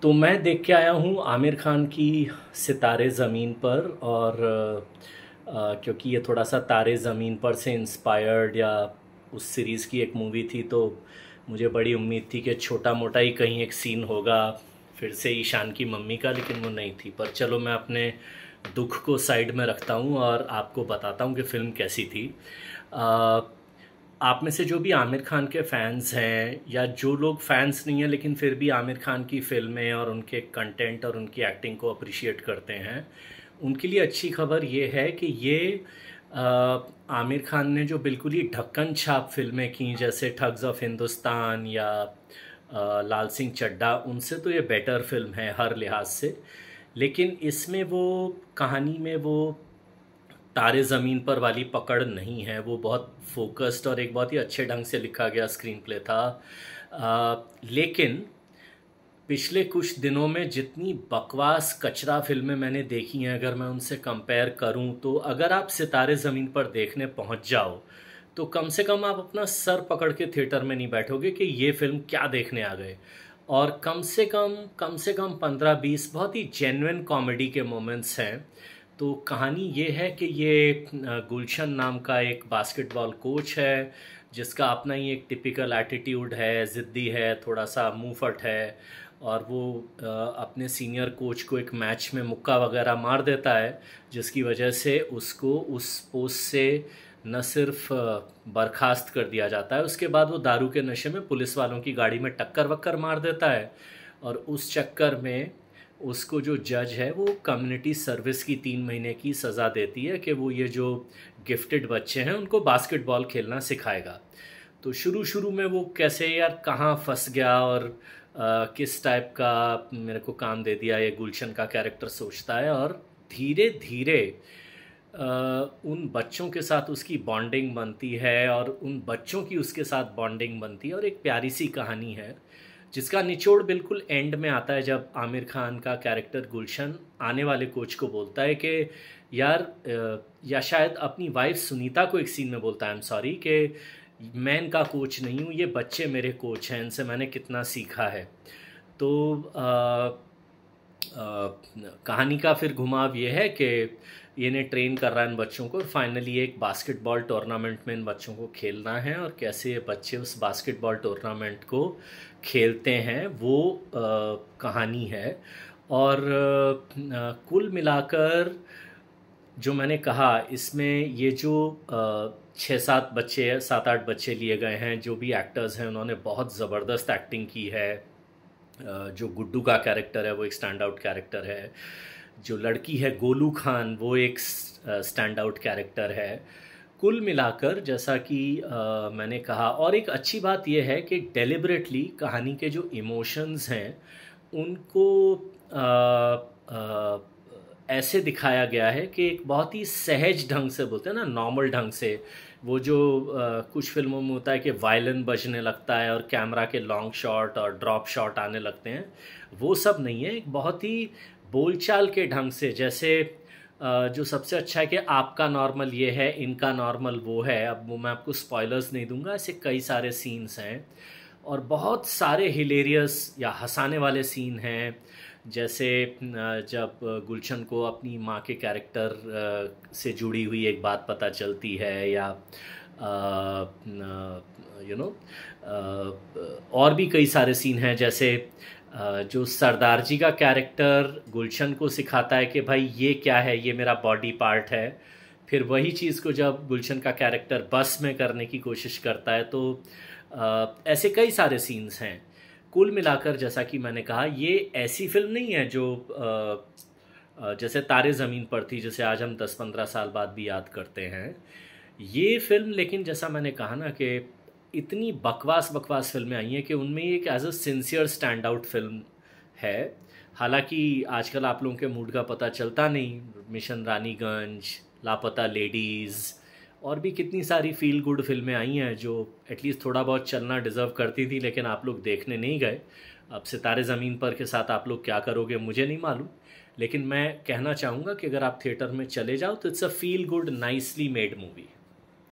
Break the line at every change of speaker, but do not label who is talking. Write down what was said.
तो मैं देख के आया हूँ आमिर खान की सितारे ज़मीन पर। और क्योंकि ये थोड़ा सा तारे ज़मीन पर से इंस्पायर्ड या उस सीरीज़ की एक मूवी थी, तो मुझे बड़ी उम्मीद थी कि छोटा मोटा ही कहीं एक सीन होगा फिर से ईशान की मम्मी का, लेकिन वो नहीं थी। पर चलो, मैं अपने दुख को साइड में रखता हूँ और आपको बताता हूँ कि फ़िल्म कैसी थी। अ, आप में से जो भी आमिर खान के फैंस हैं, या जो लोग फैंस नहीं हैं लेकिन फिर भी आमिर खान की फ़िल्में और उनके कंटेंट और उनकी एक्टिंग को अप्रिशिएट करते हैं, उनके लिए अच्छी खबर ये है कि ये आमिर खान ने जो बिल्कुल ही ढक्कन छाप फिल्में की, जैसे ठग्स ऑफ हिंदुस्तान या लाल सिंह चड्ढा, उनसे तो ये बेटर फिल्म है हर लिहाज से। लेकिन इसमें वो कहानी में वो तारे ज़मीन पर वाली पकड़ नहीं है। वो बहुत फोकस्ड और एक बहुत ही अच्छे ढंग से लिखा गया स्क्रीन प्ले था। लेकिन पिछले कुछ दिनों में जितनी बकवास कचरा फिल्में मैंने देखी हैं, अगर मैं उनसे कंपेयर करूं, तो अगर आप सितारे ज़मीन पर देखने पहुंच जाओ तो कम से कम आप अपना सर पकड़ के थिएटर में नहीं बैठोगे कि ये फिल्म क्या देखने आ गए। और कम से कम 15-20 बहुत ही जेन्युइन कॉमेडी के मोमेंट्स हैं। तो कहानी ये है कि ये गुलशन नाम का एक बास्केटबॉल कोच है, जिसका अपना ही एक टिपिकल एटीट्यूड है, ज़िद्दी है, थोड़ा सा मुंहफट है। और वो अपने सीनियर कोच को एक मैच में मुक्का वगैरह मार देता है, जिसकी वजह से उसको उस पोस्ट से न सिर्फ बर्खास्त कर दिया जाता है, उसके बाद वो दारू के नशे में पुलिस वालों की गाड़ी में टक्कर वक्कर मार देता है। और उस चक्कर में उसको जो जज है वो कम्युनिटी सर्विस की 3 महीने की सज़ा देती है कि वो ये जो गिफ्टेड बच्चे हैं उनको बास्केटबॉल खेलना सिखाएगा। तो शुरू शुरू में वो कैसे यार कहाँ फंस गया और किस टाइप का मेरे को काम दे दिया ये गुलशन का कैरेक्टर सोचता है, और धीरे धीरे उन बच्चों के साथ उसकी बॉन्डिंग बनती है और उन बच्चों की उसके साथ बॉन्डिंग बनती है, और एक प्यारी सी कहानी है जिसका निचोड़ बिल्कुल एंड में आता है, जब आमिर खान का कैरेक्टर गुलशन आने वाले कोच को बोलता है कि यार या शायद अपनी वाइफ सुनीता को एक सीन में बोलता है, आई एम सॉरी, कि मैं इनका कोच नहीं हूँ, ये बच्चे मेरे कोच हैं, इनसे मैंने कितना सीखा है। तो कहानी का फिर घुमाव ये है कि ये ने ट्रेन कर रहा है इन बच्चों को, और फाइनली एक बास्केटबॉल टूर्नामेंट में इन बच्चों को खेलना है, और कैसे ये बच्चे उस बास्केटबॉल टूर्नामेंट को खेलते हैं वो कहानी है। और कुल मिलाकर जो मैंने कहा, इसमें ये जो 7-8 बच्चे लिए गए हैं, जो भी एक्टर्स हैं उन्होंने बहुत ज़बरदस्त एक्टिंग की है। जो गुड्डू का कैरेक्टर है वो एक स्टैंड आउट कैरेक्टर है, जो लड़की है गोलू खान वो एक स्टैंड आउट कैरेक्टर है। कुल मिलाकर जैसा कि मैंने कहा, और एक अच्छी बात यह है कि डेलिबरेटली कहानी के जो इमोशंस हैं उनको ऐसे दिखाया गया है कि एक बहुत ही सहज ढंग से, बोलते हैं ना, नॉर्मल ढंग से। वो जो कुछ फिल्मों में होता है कि वायलिन बजने लगता है और कैमरा के लॉन्ग शॉट और ड्रॉप शॉट आने लगते हैं, वो सब नहीं है। एक बहुत ही बोलचाल के ढंग से, जैसे जो सबसे अच्छा है कि आपका नॉर्मल ये है, इनका नॉर्मल वो है। अब वो मैं आपको स्पॉयलर्स नहीं दूंगा, ऐसे कई सारे सीन्स हैं और बहुत सारे हिलेरियस या हंसाने वाले सीन हैं। जैसे जब गुलशन को अपनी माँ के कैरेक्टर से जुड़ी हुई एक बात पता चलती है, या यू नो और भी कई सारे सीन हैं। जैसे जो सरदार जी का कैरेक्टर गुलशन को सिखाता है कि भाई ये क्या है, ये मेरा बॉडी पार्ट है। फिर वही चीज़ को जब गुलशन का कैरेक्टर बस में करने की कोशिश करता है, तो ऐसे कई सारे सीन्स हैं। कुल मिलाकर जैसा कि मैंने कहा, ये ऐसी फिल्म नहीं है जो जैसे तारे ज़मीन पर थी, जैसे आज हम 10-15 साल बाद भी याद करते हैं ये फिल्म। लेकिन जैसा मैंने कहा ना कि इतनी बकवास बकवास फिल्में आई हैं कि उनमें एक as a sincere stand out film है। हालांकि आजकल आप लोगों के मूड का पता चलता नहीं, मिशन रानीगंज, लापता लेडीज़ और भी कितनी सारी फील गुड फिल्में आई हैं जो एटलीस्ट थोड़ा बहुत चलना डिज़र्व करती थी, लेकिन आप लोग देखने नहीं गए। अब सितारे ज़मीन पर के साथ आप लोग क्या करोगे मुझे नहीं मालूम, लेकिन मैं कहना चाहूँगा कि अगर आप थिएटर में चले जाओ तो it's a feel good nicely made movie.